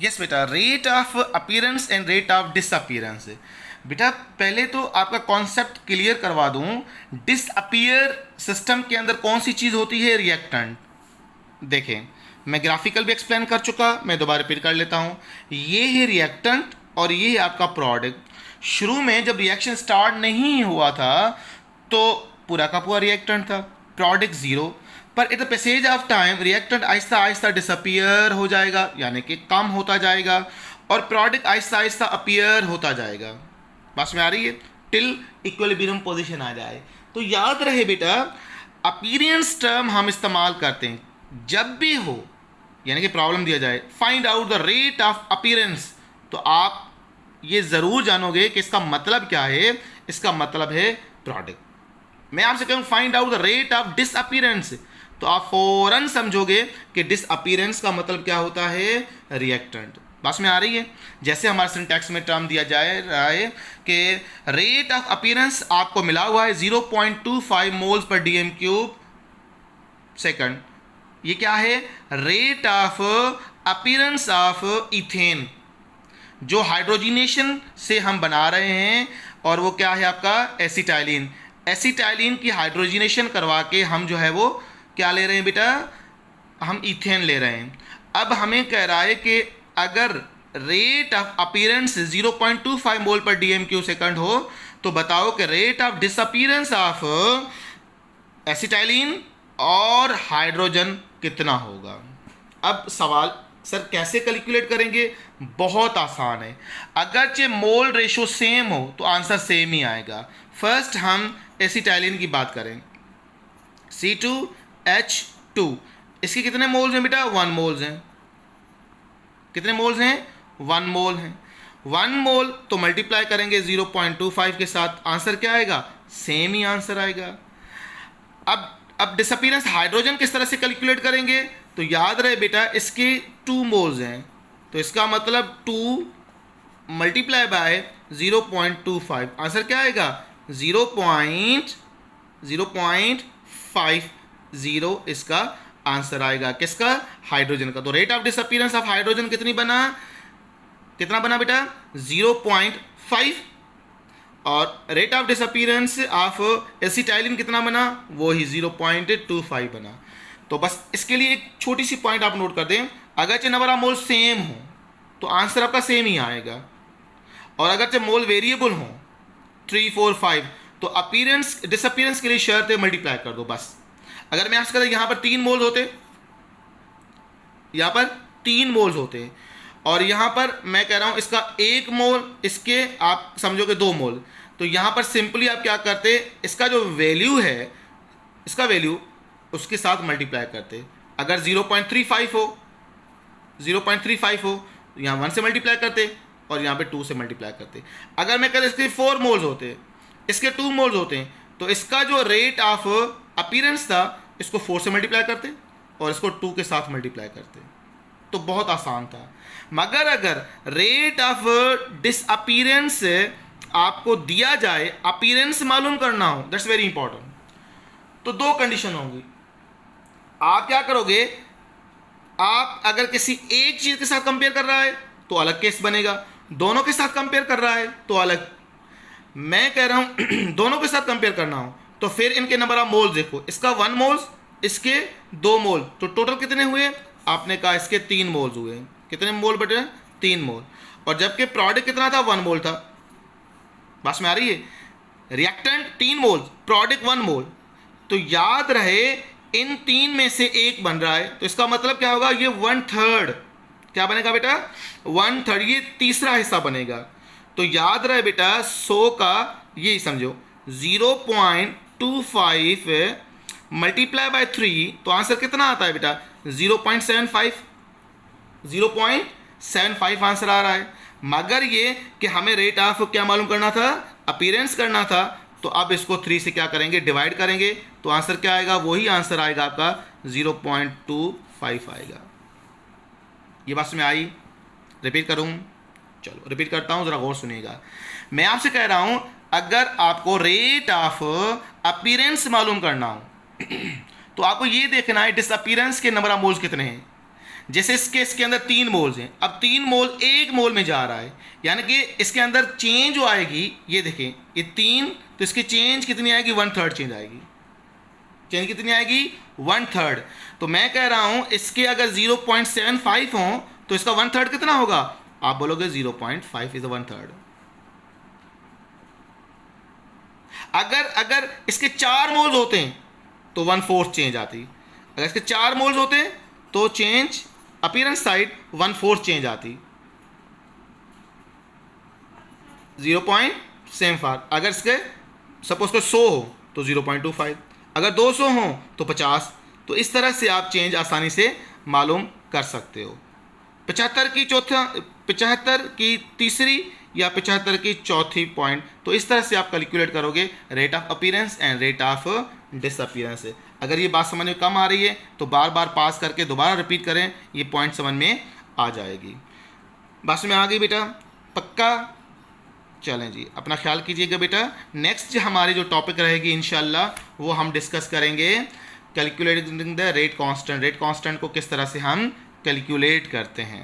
Yes बेटा, rate of appearance and rate of disappearance. बेटा पहले तो आपका कॉन्सेप्ट क्लियर करवा दूं, डिसअपीयर सिस्टम के अंदर कौन सी चीज़ होती है? रिएक्टेंट। देखें, मैं ग्राफिकल भी एक्सप्लेन कर चुका, मैं दोबारा रिपीट कर लेता हूँ। ये है रिएक्टेंट और ये है आपका प्रोडक्ट। शुरू में जब रिएक्शन स्टार्ट नहीं हुआ था तो पूरा का पूरा रिएक्टेंट था, प्रोडक्ट ज़ीरो, पर at the passage of time reactant Aahista Aahista disappear हो जाएगा, यानी कि कम होता जाएगा, और प्रोडक्ट आहिस्ता आहिस्ता अपीयर होता जाएगा। बात में आ रही है? टिल इक्विलिब्रियम पोजीशन आ जाए। तो याद रहे बेटा, अपीयरेंस टर्म हम इस्तेमाल करते हैं जब भी हो, यानी कि प्रॉब्लम दिया जाए find out the rate of appearance, तो आप ये ज़रूर जानोगे कि इसका मतलब क्या है। इसका मतलब है प्रोडक्ट। मैं आपसे कहूँ find out the rate of disappearance, तो आप फौरन समझोगे कि डिसअपीयरेंस का मतलब क्या होता है? रिएक्टेंट। बात में आ रही है? जैसे हमारे सिंटैक्स में टर्म दिया जाए रहा है कि रेट ऑफ अपीयरेंस आपको मिला हुआ है 0.25 moles per DM cube second. ये क्या है? Rate of appearance of ethane, जो हाइड्रोजिनेशन से हम बना रहे हैं, और वो क्या है आपका? एसिटाइलिन। एसिटाइलिन की हाइड्रोजिनेशन करवा के हम जो है वो क्या ले रहे हैं बेटा? हम इथेन ले रहे हैं। अब हमें कह रहा है कि अगर रेट ऑफ अपीयरेंस 0.25 मोल पर डीएम क्यू सेकंड हो, तो बताओ कि rate of disappearance of acetylene और हाइड्रोजन कितना होगा? अब सवाल, सर कैसे कैलकुलेट करेंगे? बहुत आसान है। अगरचे मोल रेशो सेम हो तो आंसर सेम ही आएगा। फर्स्ट हम एसिटाइलिन की बात करें, C2H2, इसके कितने मोल्स हैं बेटा? 1 मोल्स हैं। कितने मोल्स हैं? 1 मोल हैं। 1 मोल तो मल्टीप्लाई करेंगे 0.25 के साथ, आंसर क्या आएगा? सेम ही आंसर आएगा। अब डिसअपीयरेंस हाइड्रोजन किस तरह से कैलकुलेट करेंगे? तो याद रहे बेटा, इसके 2 मोल्स हैं, तो इसका मतलब 2 मल्टीप्लाई बाय 0.25, आंसर क्या आएगा? 0.50 इसका आंसर आएगा। किसका? हाइड्रोजन का। तो rate of disappearance of hydrogen कितना बना बेटा? 0.5। और rate of disappearance of acetylene कितना बना? वो ही 0.25 बना। तो बस इसके लिए एक छोटी सी पॉइंट आप नोट कर दें, अगर नंबर ऑफ मोल सेम हो तो आंसर आपका सेम ही आएगा, और अगर मोल वेरिएबल हो 3, 4, 5, तो अपीयरेंस डिसअपीयरेंस के लिए शर्त है मल्टीप्लाई कर दो बस। अगर मैं आपसे कहता यहाँ पर 3 मोल्स होते, यहाँ पर 3 मोल्स होते, और यहाँ पर मैं कह रहा हूँ इसका 1 मोल, इसके आप समझोगे 2 मोल, तो यहाँ पर सिंपली आप क्या करते? इसका जो वैल्यू है, इसका वैल्यू उसके साथ मल्टीप्लाई करते। अगर 0.35 हो, 0.35 हो, तो यहाँ 1 से मल्टीप्लाई करते, और यहाँ पे 2 से मल्टीप्लाई करते। अगर मैं कहता इसके 4 मोल्स होते, इसके 2 मोल्स होते हैं, तो इसका जो रेट ऑफ अपीयरेंस था, इसको 4 से मल्टीप्लाई करते और इसको 2 के साथ मल्टीप्लाई करते। तो बहुत आसान था। मगर अगर रेट ऑफ डिसअपीयरेंस आपको दिया जाए, अपीयरेंस मालूम करना हो, दैट्स वेरी इंपॉर्टेंट, तो 2 कंडीशन होंगी। आप क्या करोगे? आप अगर किसी एक चीज के साथ कंपेयर कर रहा है तो अलग केस बनेगा, दोनों के साथ कंपेयर कर रहा है तो अलग। मैं कह रहा हूं दोनों के साथ कंपेयर करना हो तो फिर इनके नंबर ऑफ मोल्स देखो, इसका 1 मोल्स, इसके 2 मोल, तो टोटल कितने हुए? आपने कहा इसके 3 मोल्स हुए। कितने मोल बेटे? 3 मोल। और जबकि प्रोडक्ट कितना था? 1 मोल था। बस में आ रही है? रिएक्टेंट 3 मोल, प्रोडक्ट 1 मोल। तो याद रहे इन 3 में से एक बन रहा है, तो इसका मतलब क्या होगा? ये 1/3 क्या बनेगा बेटा? 1/3, ये तीसरा हिस्सा बनेगा। तो याद रहे बेटा 100 का ये समझो 0.25 मल्टीप्लाई बाय 3, तो आंसर कितना आता है बेटा? 0.75। 0.75 आंसर आ रहा है। मगर ये कि हमें रेट ऑफ क्या मालूम करना था? अपीयरेंस करना था। तो अब इसको 3 से क्या करेंगे? डिवाइड करेंगे, तो आंसर क्या आएगा? वही आंसर आएगा आपका 0.25 आएगा। ये बात में आई? रिपीट करूं? चलो रिपीट करता हूं, जरा गौर सुनिएगा। मैं आपसे कह रहा हूं अगर आपको रेट ऑफ अपीयरेंस मालूम करना हो तो आपको ये देखना है डिसअपीयरेंस के नंबर ऑफ मोल्स कितने हैं। जैसे इस केस के अंदर 3 मोल्स हैं, अब 3 मोल 1 मोल में जा रहा है, यानी कि इसके अंदर चेंज जो आएगी, ये देखें ये 3, तो इसकी चेंज कितनी आएगी, 1/3 चेंज आएगी। चेंज कितनी आएगी, 1/3। तो मैं कह रहा हूं इसके अगर 0.75 हो तो इसका 1/3 कितना होगा, आप बोलोगे 0.5 इज 1/3। अगर इसके 4 मोल्स होते हैं तो 1/4 चेंज आती। अगर इसके 4 मोल्स होते हैं तो चेंज अपीयरेंस साइड 1/4 चेंज आती, 0.75। अगर इसके सपोज को 100 हो तो 0.25, अगर 200 हो तो 50। तो इस तरह से आप चेंज आसानी से मालूम कर सकते हो। 75 की तीसरी या 75 की चौथी पॉइंट, तो इस तरह से आप कैलकुलेट करोगे rate of appearance and rate of disappearance. अगर ये बात समझ में कम आ रही है तो बार बार पास करके दोबारा रिपीट करें, ये पॉइंट समझ में आ जाएगी। बात में आ गई बेटा, पक्का? चलें जी, अपना ख्याल कीजिएगा बेटा। नेक्स्ट हमारी जो टॉपिक रहेगी इंशाल्लाह वो हम डिस्कस करेंगे calculating the rate constant. Rate constant को किस तरह से हम कैलकुलेट करते हैं।